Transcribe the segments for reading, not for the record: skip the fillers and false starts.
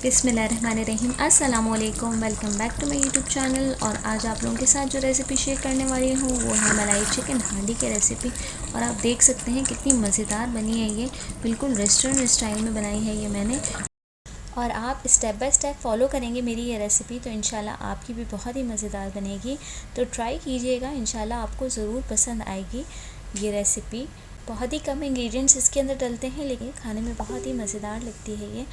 बिस्मिल्लाहिर्रहमानिर्रहीम। अस्सलाम वालेकुम, welcome back to my YouTube channel. और आज आप लोगों के साथ जो रेसिपी शेयर करने वाली हूँ वो है मलाई चिकन हांडी की रेसिपी। और आप देख सकते हैं कितनी मज़ेदार बनी है ये, बिल्कुल रेस्टोरेंट स्टाइल में बनाई है ये मैंने। और आप स्टेप बाय स्टेप फॉलो करेंगे मेरी ये रेसिपी तो इंशाल्लाह आपकी भी बहुत ही मज़ेदार बनेगी। तो ट्राई कीजिएगा, इंशाल्लाह आपको ज़रूर पसंद आएगी ये रेसिपी। बहुत ही कम इंग्रेडिएंट्स इसके अंदर डलते हैं लेकिन खाने में बहुत ही मज़ेदार लगती है ये।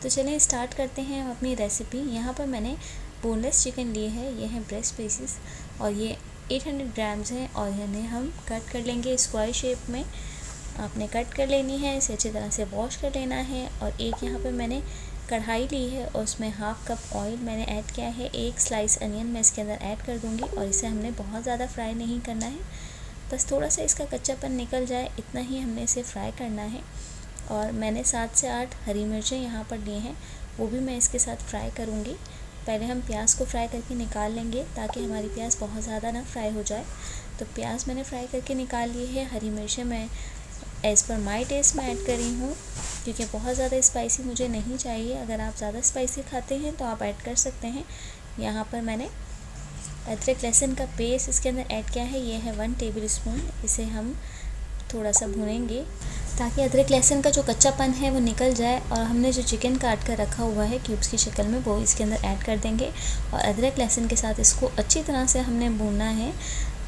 तो चलें स्टार्ट करते हैं अपनी रेसिपी। यहाँ पर मैंने बोनलेस चिकन लिए है, ये हैं ब्रेस्ट पीसेस और ये 800 ग्राम्स हैं। और इन्हें हम कट कर लेंगे स्क्वायर शेप में। आपने कट कर लेनी है, इसे अच्छी तरह से वॉश कर लेना है। और एक यहाँ पर मैंने कढ़ाई ली है और उसमें हाफ़ कप ऑयल मैंने ऐड किया है। एक स्लाइस अनियन मैं इसके अंदर ऐड कर दूँगी और इसे हमने बहुत ज़्यादा फ्राई नहीं करना है, बस थोड़ा सा इसका कच्चापन निकल जाए इतना ही हमने इसे फ्राई करना है। और मैंने 7 से 8 हरी मिर्चें यहाँ पर लिए हैं, वो भी मैं इसके साथ फ्राई करूँगी। पहले हम प्याज को फ्राई करके निकाल लेंगे ताकि हमारी प्याज बहुत ज़्यादा ना फ्राई हो जाए। तो प्याज मैंने फ्राई करके निकाल ली है। हरी मिर्चें मैं एज़ पर माई टेस्ट में ऐड कर रही हूँ क्योंकि बहुत ज़्यादा स्पाइसी मुझे नहीं चाहिए। अगर आप ज़्यादा स्पाइसी खाते हैं तो आप ऐड कर सकते हैं। यहाँ पर मैंने अदरक लहसुन का पेस्ट इसके अंदर ऐड किया है, ये है 1 टेबल स्पून। इसे हम थोड़ा सा भूनेंगे ताकि अदरक लहसुन का जो कच्चापन है वो निकल जाए। और हमने जो चिकन काट कर रखा हुआ है क्यूब्स की शक्ल में वो इसके अंदर ऐड कर देंगे और अदरक लहसुन के साथ इसको अच्छी तरह से हमने भूनना है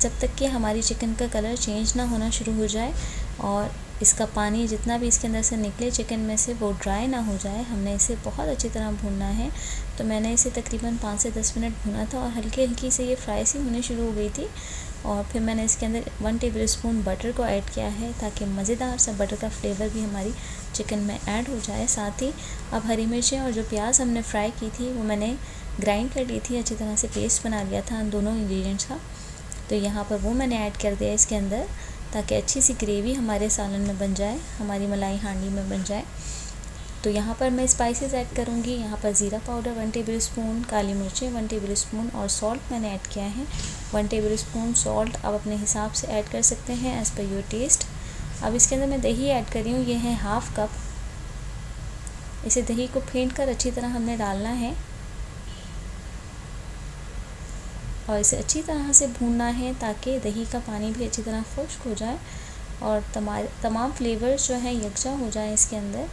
जब तक कि हमारी चिकन का कलर चेंज ना होना शुरू हो जाए और इसका पानी जितना भी इसके अंदर से निकले चिकन में से वो ड्राई ना हो जाए। हमने इसे बहुत अच्छी तरह भूनना है। तो मैंने इसे तकरीबन 5 से 10 मिनट भुना था और हल्की हल्की से ये फ्राई सी होने शुरू हो गई थी। और फिर मैंने इसके अंदर 1 टेबल स्पून बटर को ऐड किया है ताकि मज़ेदार सा बटर का फ्लेवर भी हमारी चिकन में ऐड हो जाए। साथ ही अब हरी मिर्चें और जो प्याज हमने फ्राई की थी वो मैंने ग्राइंड कर ली थी, अच्छी तरह से पेस्ट बना लिया था उन दोनों इंग्रेडिएंट्स का। तो यहाँ पर वो मैंने ऐड कर दिया इसके अंदर ताकि अच्छी सी ग्रेवी हमारे सालन में बन जाए, हमारी मलाई हांडी में बन जाए। तो यहाँ पर मैं स्पाइसेस ऐड करूँगी। यहाँ पर ज़ीरा पाउडर 1 टेबल स्पून, काली मिर्चें 1 टेबल स्पून और सॉल्ट मैंने ऐड किया है 1 टेबल स्पून। सॉल्ट आप अपने हिसाब से ऐड कर सकते हैं एज़ पर योर टेस्ट। अब इसके अंदर मैं दही ऐड कर रही हूँ, ये है हाफ़ कप। इसे दही को फेंट कर अच्छी तरह हमने डालना है और इसे अच्छी तरह से भूनना है ताकि दही का पानी भी अच्छी तरह खुश्क हो जाए और तमाम फ्लेवर्स जो हैं यकजा हो जाए इसके अंदर।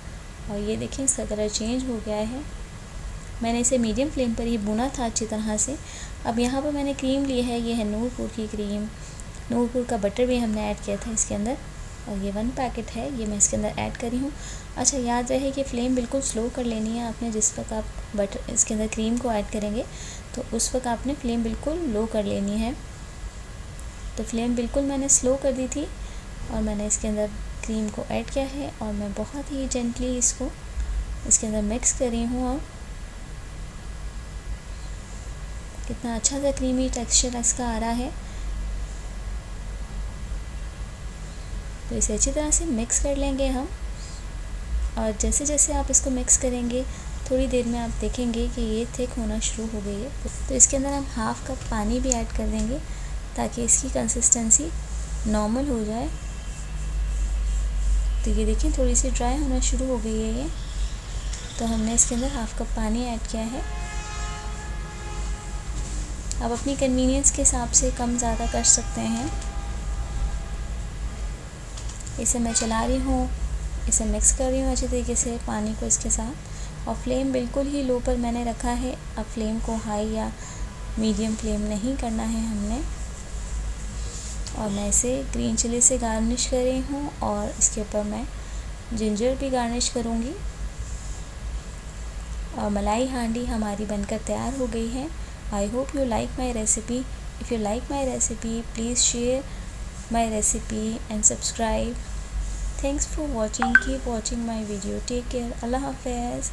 और ये देखें इसका कलर चेंज हो गया है। मैंने इसे मीडियम फ्लेम पर ही भुना था अच्छी तरह से। अब यहाँ पर मैंने क्रीम ली है, ये है नूरपुर की क्रीम। नूरपुर का बटर भी हमने ऐड किया था इसके अंदर और ये 1 पैकेट है, ये मैं इसके अंदर ऐड करी हूँ। अच्छा याद रहे कि फ़्लेम बिल्कुल स्लो कर लेनी है आपने। जिस वक्त आप बटर इसके अंदर क्रीम को ऐड करेंगे तो उस वक्त आपने फ़्लेम बिल्कुल लो कर लेनी है। तो फ्लेम बिल्कुल मैंने स्लो कर दी थी और मैंने इसके अंदर क्रीम को ऐड किया है और मैं बहुत ही जेंटली इसको इसके अंदर मिक्स कर रही हूँ। और कितना अच्छा सा क्रीमी टेक्सचर इसका आ रहा है। तो इसे अच्छी तरह से मिक्स कर लेंगे हम। और जैसे जैसे आप इसको मिक्स करेंगे थोड़ी देर में आप देखेंगे कि ये थिक होना शुरू हो गई है। तो इसके अंदर हम हाफ़ कप पानी भी ऐड कर देंगे ताकि इसकी कंसिस्टेंसी नॉर्मल हो जाए। तो ये देखिए थोड़ी सी ड्राई होना शुरू हो गई है ये। तो हमने इसके अंदर हाफ़ कप पानी ऐड किया है। आप अपनी कन्वीनियंस के हिसाब से कम ज़्यादा कर सकते हैं। इसे मैं चला रही हूँ, इसे मिक्स कर रही हूँ अच्छी तरीके से पानी को इसके साथ। और फ्लेम बिल्कुल ही लो पर मैंने रखा है। अब फ्लेम को हाई या मीडियम फ्लेम नहीं करना है हमने। और मैं इसे ग्रीन चिली से गार्निश कर रही हूँ और इसके ऊपर मैं जिंजर भी गार्निश करूँगी। और मलाई हांडी हमारी बनकर तैयार हो गई है। I hope you like my recipe. If you like my recipe please share my recipe and subscribe. Thanks for watching. Keep watching my video. Take care. Allah Hafiz.